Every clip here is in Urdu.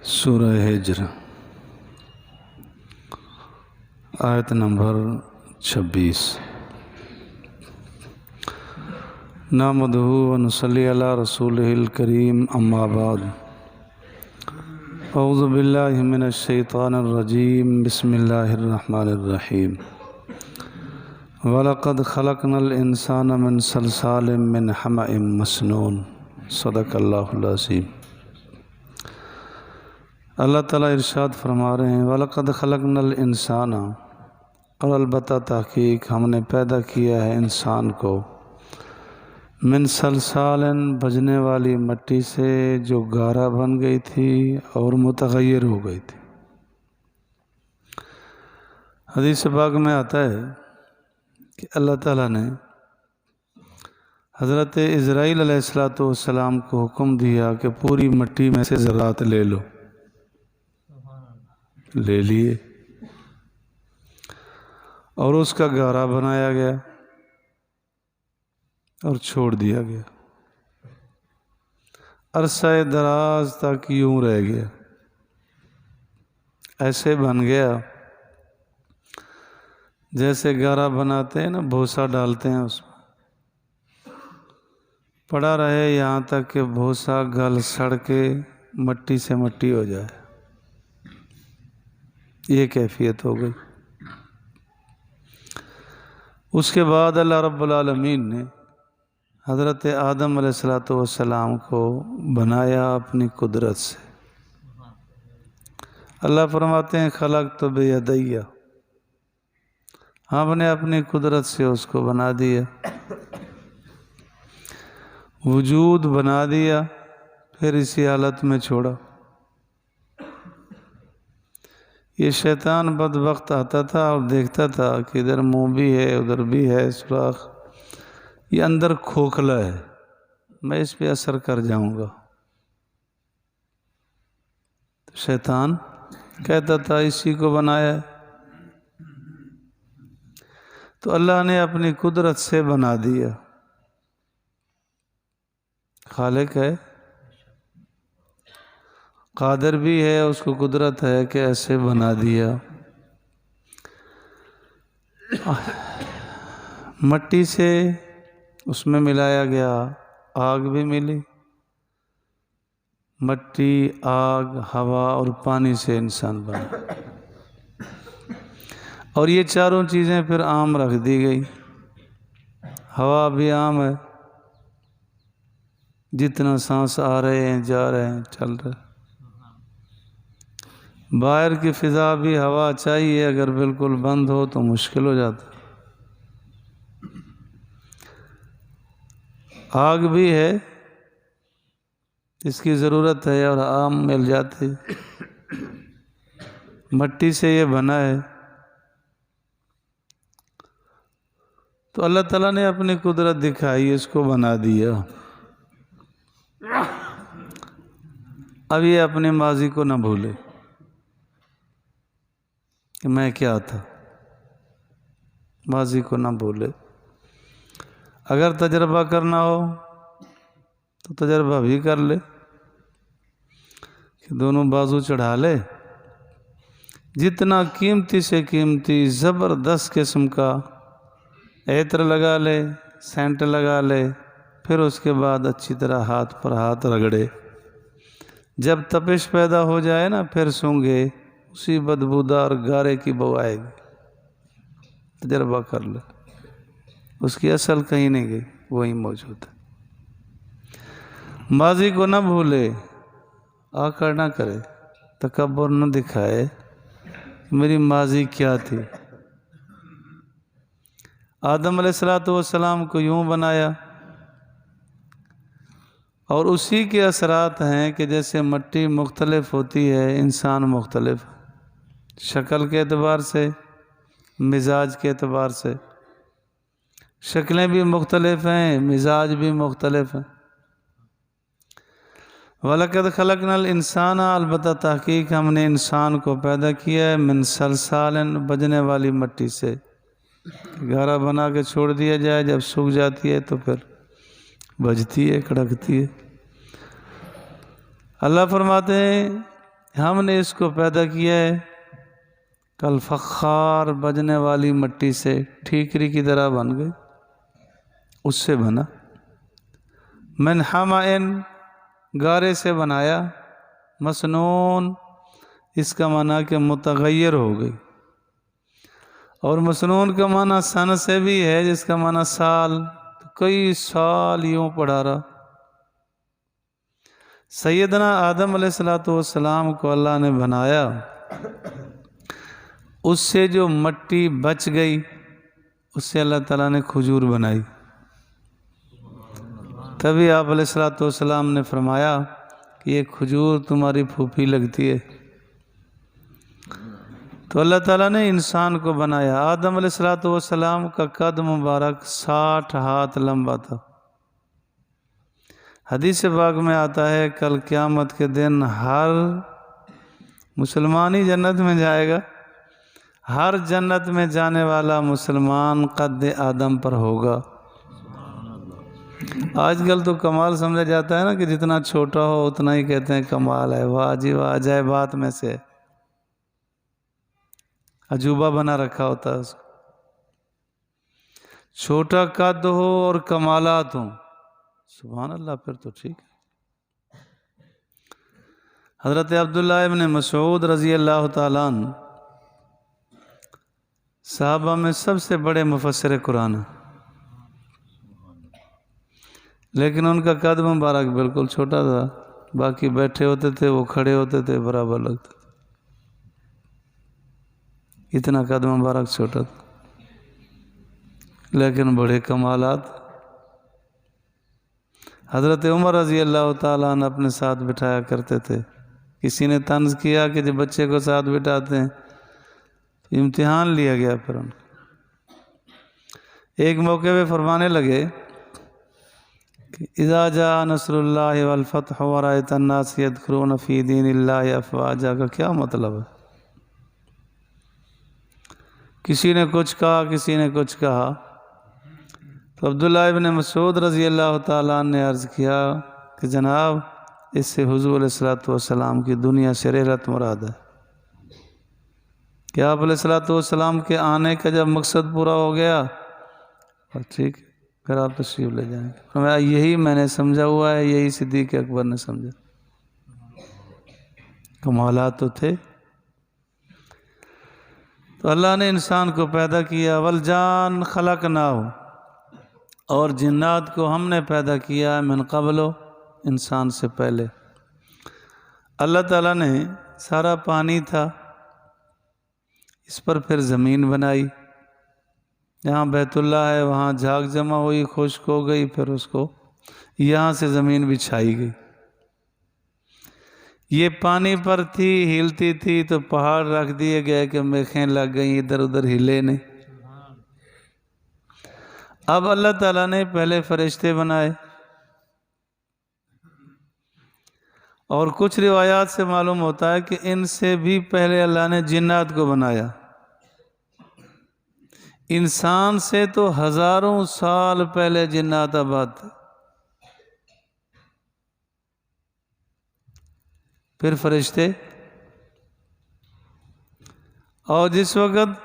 سورہ ہجر آیت نمبر 26 نحمدہ ونصلی علی رسولہ الکریم اما بعد اعوذ باللہ من الشیطان الرجیم بسم اللہ الرحمن الرحیم وَلَقَدْ خَلَقْنَا الْإِنسَانَ مِنْ صَلْصَالٍ مِّنْ حَمَإٍ مَسْنُونٍ صدق اللہ العظیم۔ اللہ تعالیٰ ارشاد فرما رہے ہیں وَلَقَدْ خَلَقْنَا الْإِنسَانَ، اور البتہ تحقیق ہم نے پیدا کیا ہے انسان کو، من صلصال، بجنے والی مٹی سے جو گارا بن گئی تھی اور متغیر ہو گئی تھی۔ حدیث پاک میں آتا ہے کہ اللہ تعالیٰ نے حضرت اسرائیل علیہ السلام کو حکم دیا کہ پوری مٹی میں سے ذرات لے لو، لے لیے اور اس کا گارا بنایا گیا اور چھوڑ دیا گیا، عرصہ دراز تک یوں رہ گیا، ایسے بن گیا جیسے گارا بناتے ہیں نا، بھوسا ڈالتے ہیں اس میں، پڑا رہے یہاں تک کہ بھوسا گل سڑ کے مٹی سے مٹی ہو جائے، یہ کیفیت ہو گئی۔ اس کے بعد اللہ رب العالمین نے حضرت آدم علیہ السلام کو بنایا اپنی قدرت سے۔ اللہ فرماتے ہیں خلقت بیدیہ، ہم نے اپنی قدرت سے اس کو بنا دیا، وجود بنا دیا، پھر اسی حالت میں چھوڑا۔ یہ شیطان بدبخت آتا تھا اور دیکھتا تھا کہ ادھر منہ بھی ہے ادھر بھی ہے سوراخ، یہ اندر کھوکھلا ہے، میں اس پہ اثر کر جاؤں گا۔ تو شیطان کہتا تھا اسی کو بنایا ہے، تو اللہ نے اپنی قدرت سے بنا دیا۔ خالق ہے، قادر بھی ہے، اس کو قدرت ہے کہ ایسے بنا دیا۔ مٹی سے اس میں ملایا گیا، آگ بھی ملی، مٹی، آگ، ہوا اور پانی سے انسان بنا، اور یہ چاروں چیزیں پھر عام رکھ دی گئی۔ ہوا بھی عام ہے، جتنا سانس آ رہے ہیں جا رہے ہیں چل رہے ہیں۔ باہر کی فضا بھی ہوا چاہیے، اگر بالکل بند ہو تو مشکل ہو جاتا۔ آگ بھی ہے، اس کی ضرورت ہے اور عام مل جاتی، مٹی سے یہ بنا ہے۔ تو اللہ تعالیٰ نے اپنی قدرت دکھائی، اس کو بنا دیا۔ اب یہ اپنے ماضی کو نہ بھولے کہ میں کیا تھا، ماضی کو نہ بھولے۔ اگر تجربہ کرنا ہو تو تجربہ بھی کر لے کہ دونوں بازو چڑھا لے، جتنا قیمتی سے قیمتی زبردست قسم کا عطر لگا لے، سینٹ لگا لے، پھر اس کے بعد اچھی طرح ہاتھ پر ہاتھ رگڑے، جب تپش پیدا ہو جائے نا پھر سونگھے، اسی بدبودار گارے کی بو آئے گی۔ تجربہ کر لے، اس کی اصل کہیں نہیں گئی، وہیں موجود ہے۔ ماضی کو نہ بھولے، آکڑ نہ کرے، تکبر نہ دکھائے کہ میری ماضی کیا تھی۔ آدم علیہ السلام کو یوں بنایا، اور اسی کے اثرات ہیں کہ جیسے مٹی مختلف ہوتی ہے، انسان مختلف، شکل کے اعتبار سے، مزاج کے اعتبار سے، شکلیں بھی مختلف ہیں، مزاج بھی مختلف ہیں۔ وَلَقَدْ خَلَقْنَا الْإِنسَانَ، البتہ تحقیق ہم نے انسان کو پیدا کیا ہے، من صلصال، بجنے والی مٹی سے، گارا بنا کے چھوڑ دیا جائے، جب سوکھ جاتی ہے تو پھر بجتی ہے، کڑکتی ہے۔ اللہ فرماتے ہیں ہم نے اس کو پیدا کیا ہے کل فخار بجنے والی مٹی سے، ٹھیکری کی طرح بن گئی، اس سے بنا۔ من حمأن، گارے سے بنایا، مسنون، اس کا معنی کہ متغیر ہو گئی، اور مسنون کا معنی سن سے بھی ہے جس کا معنی سال، تو کئی سال یوں پڑھا رہا۔ سیدنا آدم علیہ السلام کو اللہ نے بنایا، اس سے جو مٹی بچ گئی اس سے اللہ تعالیٰ نے کھجور بنائی۔ تبھی آپ علیہ السلام نے فرمایا کہ یہ کھجور تمہاری پھوپھی لگتی ہے۔ تو اللہ تعالیٰ نے انسان کو بنایا۔ آدم علیہ السلام کا قد مبارک 60 ہاتھ لمبا تھا۔ حدیث پاک میں آتا ہے کل قیامت کے دن ہر مسلمان ہی جنت میں جائے گا، ہر جنت میں جانے والا مسلمان قد آدم پر ہوگا۔ آج کل تو کمال سمجھا جاتا ہے نا کہ جتنا چھوٹا ہو اتنا ہی کہتے ہیں کمال ہے، واہ جی واہ، عجائبات میں سے عجوبہ بنا رکھا ہوتا ہے اس کو۔ چھوٹا قد ہو اور کمالات ہوں، سبحان اللہ، پھر تو ٹھیک ہے۔ حضرت عبداللہ ابن مسعود رضی اللہ تعالیٰ عنہ صحابہ میں سب سے بڑے مفسر قرآن ہیں، لیکن ان کا قد مبارک بالکل چھوٹا تھا، باقی بیٹھے ہوتے تھے، وہ کھڑے ہوتے تھے برابر لگتے تھے، اتنا قد مبارک چھوٹا تھا، لیکن بڑے کمالات۔ حضرت عمر رضی اللہ تعالیٰ عنہ اپنے ساتھ بٹھایا کرتے تھے۔ کسی نے طنز کیا کہ جب بچے کو ساتھ بٹھاتے ہیں تو امتحان لیا گیا پھر ان کو۔ ایک موقع پہ فرمانے لگے کہ اذا جاء نصر اللہ والفتح ورأیت الناس یدخلون فی دین اللہ افواجا کا کیا مطلب ہے؟ کسی نے کچھ کہا، کسی نے کچھ کہا، تو عبداللہ ابن مسعود رضی اللہ تعالیٰ عنہ نے عرض کیا کہ جناب، اس سے حضور علیہ السلام کی دنیا سے رحلت مراد ہے کہ آپ علیہ السلام کے آنے کا جب مقصد پورا ہو گیا اور ٹھیک پھر آپ تشریف لے جائیں گے۔ فرمایا یہی میں نے سمجھا ہوا ہے، یہی صدیق اکبر نے سمجھا۔ کمالات تو تھے۔ تو اللہ نے انسان کو پیدا کیا، والجان خلقناہ، اور جنات کو ہم نے پیدا کیا من قبل، انسان سے پہلے۔ اللہ تعالیٰ نے سارا پانی تھا، اس پر پھر زمین بنائی، جہاں بیت اللہ ہے وہاں جھاگ جمع ہوئی، خشک ہو گئی، پھر اس کو یہاں سے زمین بچھائی گئی۔ یہ پانی پر تھی، ہلتی تھی تو پہاڑ رکھ دیے گئے کہ میخیں لگ گئیں، ادھر ادھر ہلے نہیں۔ اب اللہ تعالیٰ نے پہلے فرشتے بنائے، اور کچھ روایات سے معلوم ہوتا ہے کہ ان سے بھی پہلے اللہ نے جنات کو بنایا۔ انسان سے تو ہزاروں سال پہلے جنات آباد تھے، پھر فرشتے، اور جس وقت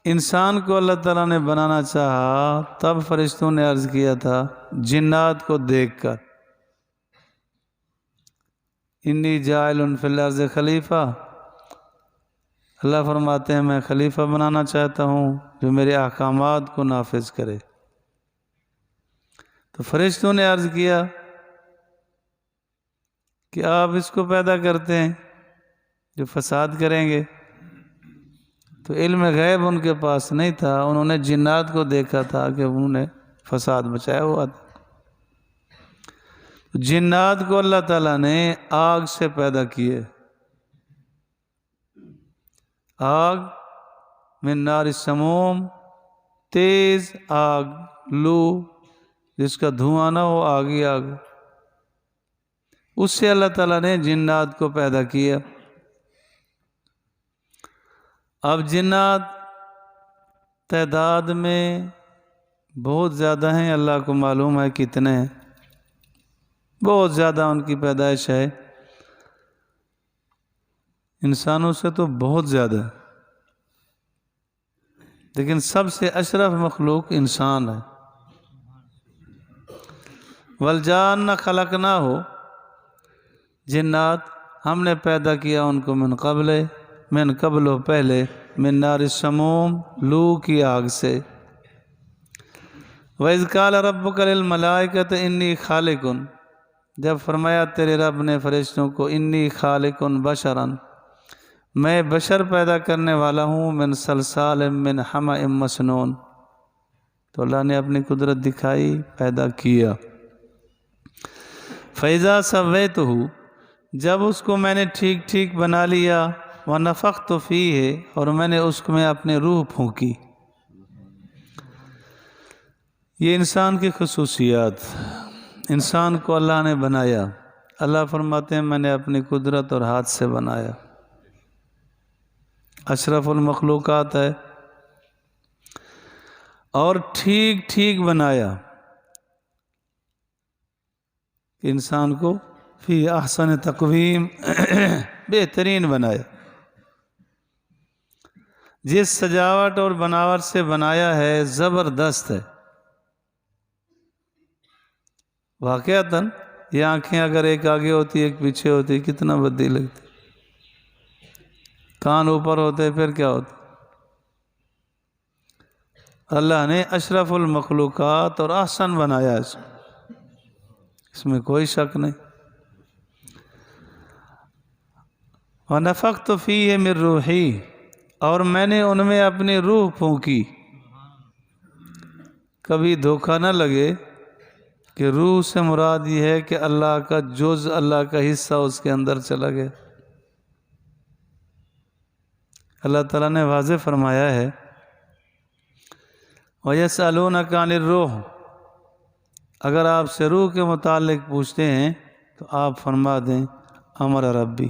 انسان کو اللہ تعالیٰ نے بنانا چاہا تب فرشتوں نے عرض کیا تھا جنات کو دیکھ کر، انی جاعل فی الارض خلیفہ، اللہ فرماتے ہیں میں خلیفہ بنانا چاہتا ہوں جو میرے احکامات کو نافذ کرے۔ تو فرشتوں نے عرض کیا کہ آپ اس کو پیدا کرتے ہیں جو فساد کریں گے، تو علم غیب ان کے پاس نہیں تھا، انہوں نے جنات کو دیکھا تھا کہ انہوں نے فساد مچایا ہوا تھا۔ جنات کو اللہ تعالیٰ نے آگ سے پیدا کیے، آگ من نار السموم، تیز آگ، لو جس کا دھواں نہ ہو، آگ ہی آگ، اس سے اللہ تعالیٰ نے جنات کو پیدا کیا۔ اب جنات تعداد میں بہت زیادہ ہیں، اللہ کو معلوم ہے کتنے ہیں، بہت زیادہ ان کی پیدائش ہے۔ انسانوں سے تو بہت زیادہ ہے، لیکن سب سے اشرف مخلوق انسان ہے۔ والجان خلقناہ، جنات ہم نے پیدا کیا ان کو من قبل و پہلے، من نار السموم، لو کی آگ سے۔ وَإِذْ قَالَ رَبُّكَ لِلْمَلَائِكَةِ إِنِّي خَالِقٌ، جب فرمایا تیرے رب نے فرشتوں کو، انی خالق بشراً، میں بشر پیدا کرنے والا ہوں، من صلصال من حمأ مسنون، تو اللہ نے اپنی قدرت دکھائی، پیدا کیا۔ فَإِذَا سَوَّيْتُهُ، جب اس کو میں نے ٹھیک ٹھیک بنا لیا، وَنَفَخْتُ فِيهِ، اور میں نے اس میں اپنی روح پھونکی۔ یہ انسان کی خصوصیات، انسان کو اللہ نے بنایا، اللہ فرماتے ہیں میں نے اپنی قدرت اور ہاتھ سے بنایا، اشرف المخلوقات ہے، اور ٹھیک ٹھیک بنایا، انسان کو فی احسن تقویم، بہترین بنایا، جس سجاوٹ اور بناوٹ سے بنایا ہے زبردست ہے۔ واقعتاً یہ آنکھیں اگر ایک آگے ہوتی ایک پیچھے ہوتی کتنا بدی لگتی، کان اوپر ہوتے پھر کیا ہوتا۔ اللہ نے اشرف المخلوقات اور احسن بنایا، اس میں کوئی شک نہیں۔ وَنَفَخْتُ فِيهِ مِن رُوحِي، اور میں نے ان میں اپنی روح پھونکی۔ کبھی دھوکہ نہ لگے کہ روح سے مراد یہ ہے کہ اللہ کا جز، اللہ کا حصہ اس کے اندر چلا گیا۔ اللہ تعالیٰ نے واضح فرمایا ہے، وَيَسْأَلُونَكَ عَنِ الرُّوحِ، اگر آپ سے روح کے متعلق پوچھتے ہیں تو آپ فرما دیں امر ربی،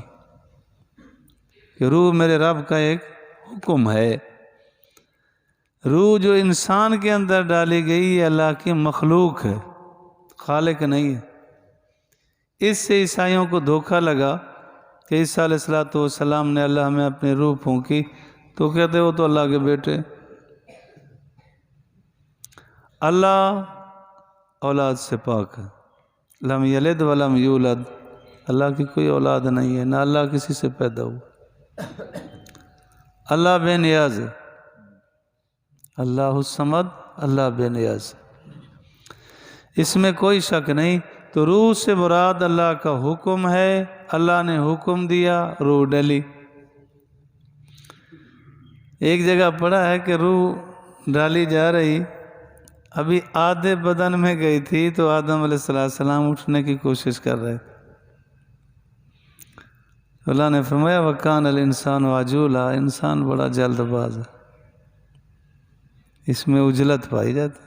کہ روح میرے رب کا ایک حکم ہے۔ روح جو انسان کے اندر ڈالی گئی یہ اللہ کی مخلوق ہے، خالق نہیں ہے۔ اس سے عیسائیوں کو دھوکہ لگا کہ عیسیٰ علیہ السلام نے اللہ میں اپنی روح پھونکی، تو کہتے وہ تو اللہ کے بیٹے۔ اللہ اولاد سے پاک ہے، لم یلد ولم یولد، اللہ کی کوئی اولاد نہیں ہے، نہ اللہ کسی سے پیدا ہوا۔ اللہ بے نیاز ہے، اللہ الصمد، اللہ بے نیاز ہے، اس میں کوئی شک نہیں۔ تو روح سے مراد اللہ کا حکم ہے، اللہ نے حکم دیا، روح ڈلی۔ ایک جگہ پڑھا ہے کہ روح ڈالی جا رہی، ابھی آدھے بدن میں گئی تھی تو آدم علیہ السلام اٹھنے کی کوشش کر رہے تھے، اللہ نے فرمایا وَكَانَ الْإِنسَانُ عَجُولًا، انسان بڑا جلد باز ہے، اس میں عجلت پائی جاتی،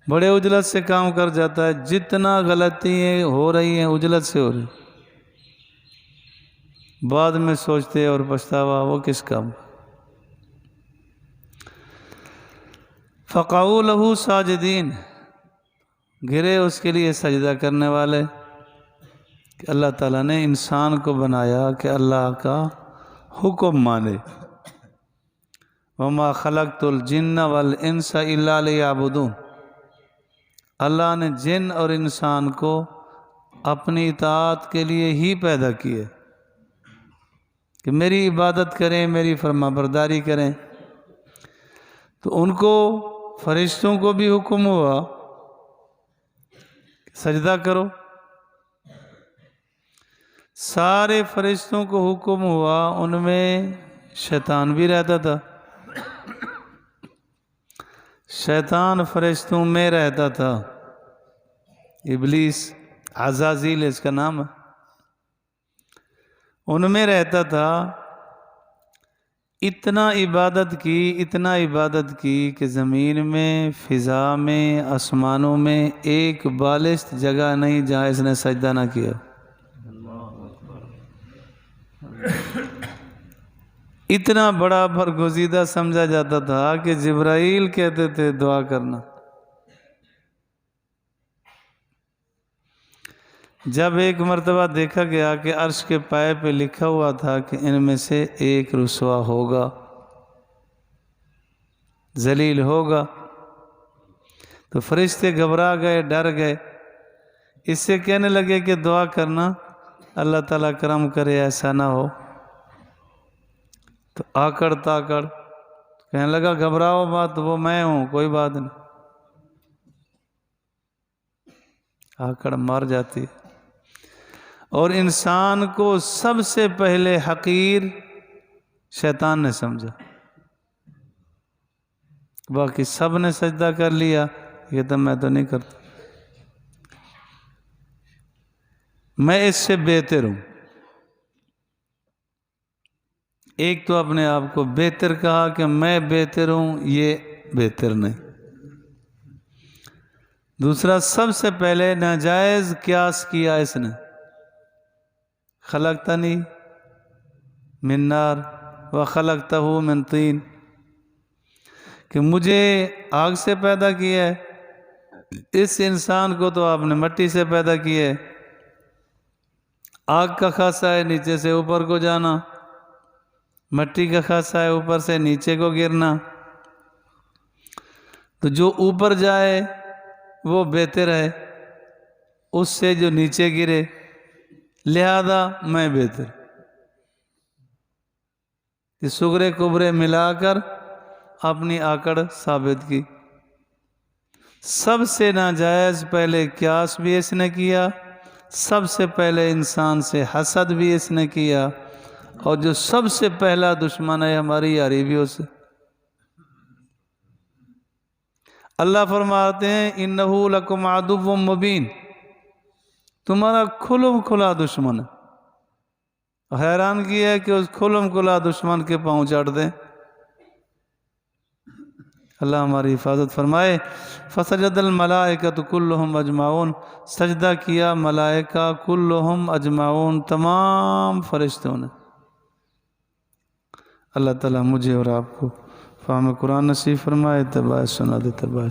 بڑے عجلت سے کام کر جاتا ہے، جتنا غلطیاں ہو رہی ہیں عجلت سے ہو رہی، بعد میں سوچتے اور پچھتاوا وہ کس کام۔ فَقَعُوا لَهُ سَاجِدِينَ، گرے اس کے لیے سجدہ کرنے والے، کہ اللہ تعالیٰ نے انسان کو بنایا کہ اللہ کا حکم مانے۔ وَمَا خَلَقْتُ الْجِنَّ وَالْإِنسَ إِلَّا لِيَعْبُدُونَ، اللہ نے جن اور انسان کو اپنی اطاعت کے لیے ہی پیدا کیے، کہ میری عبادت کریں، میری فرما برداری کریں۔ تو ان کو فرشتوں کو بھی حکم ہوا کہ سجدہ کرو، سارے فرشتوں کو حکم ہوا، ان میں شیطان بھی رہتا تھا، شیطان فرشتوں میں رہتا تھا، ابلیس، عزازیل اس کا نام ہے، ان میں رہتا تھا۔ اتنا عبادت کی کہ زمین میں، فضا میں، آسمانوں میں ایک بالشت جگہ نہیں جہاں اس نے سجدہ نہ کیا۔ اتنا بڑا برگزیدہ سمجھا جاتا تھا کہ جبرائیل کہتے تھے دعا کرنا، جب ایک مرتبہ دیکھا گیا کہ عرش کے پائے پہ لکھا ہوا تھا کہ ان میں سے ایک رسوا ہوگا، ذلیل ہوگا، تو فرشتے گھبرا گئے، ڈر گئے، اس سے کہنے لگے کہ دعا کرنا اللہ تعالیٰ کرم کرے ایسا نہ ہو۔ تو آکڑ تاکڑ کہنے لگا گھبراؤ مت، وہ میں ہوں، کوئی بات نہیں۔ آکڑ مار جاتی ہے۔ اور انسان کو سب سے پہلے حقیر شیطان نے سمجھا، باقی سب نے سجدہ کر لیا، یہ تو میں تو نہیں کرتا، میں اس سے بہتر ہوں۔ ایک تو اپنے آپ کو بہتر کہا کہ میں بہتر ہوں، یہ بہتر نہیں۔ دوسرا، سب سے پہلے ناجائز قیاس کیا اس نے، خلقتنی من نار وخلقتہ من طین، کہ مجھے آگ سے پیدا کیا ہے، اس انسان کو تو آپ نے مٹی سے پیدا کیا ہے۔ آگ کا خاصہ ہے نیچے سے اوپر کو جانا، مٹی کا خاصہ ہے اوپر سے نیچے کو گرنا، تو جو اوپر جائے وہ بہتر ہے اس سے جو نیچے گرے، لہذا میں بہتر۔ یہ صغرے کبرے ملا کر اپنی آکڑ ثابت کی۔ سب سے ناجائز پہلے قیاس بھی اس نے کیا، سب سے پہلے انسان سے حسد بھی اس نے کیا، اور جو سب سے پہلا دشمن ہے ہماری یاری بھی اس سے۔ اللہ فرماتے ہیں اِنَّهُ لَكُمْ عَدُوٌّ مُبِينٌ، تمہارا کھلم کھلا دشمن ہے۔ حیران کیا ہے کہ اس کھلم کھلا دشمن کے پاؤں چڑھ دیں۔ اللہ ہماری حفاظت فرمائے۔ فسجد الملائکۃ کلہم اجمعون، سجدہ کیا ملائکہ کلہم اجمعون، تمام فرشتوں نے۔ اللہ تعالیٰ مجھے اور آپ کو فہم قرآن نصیب فرمائے، اتباع سنت اتباع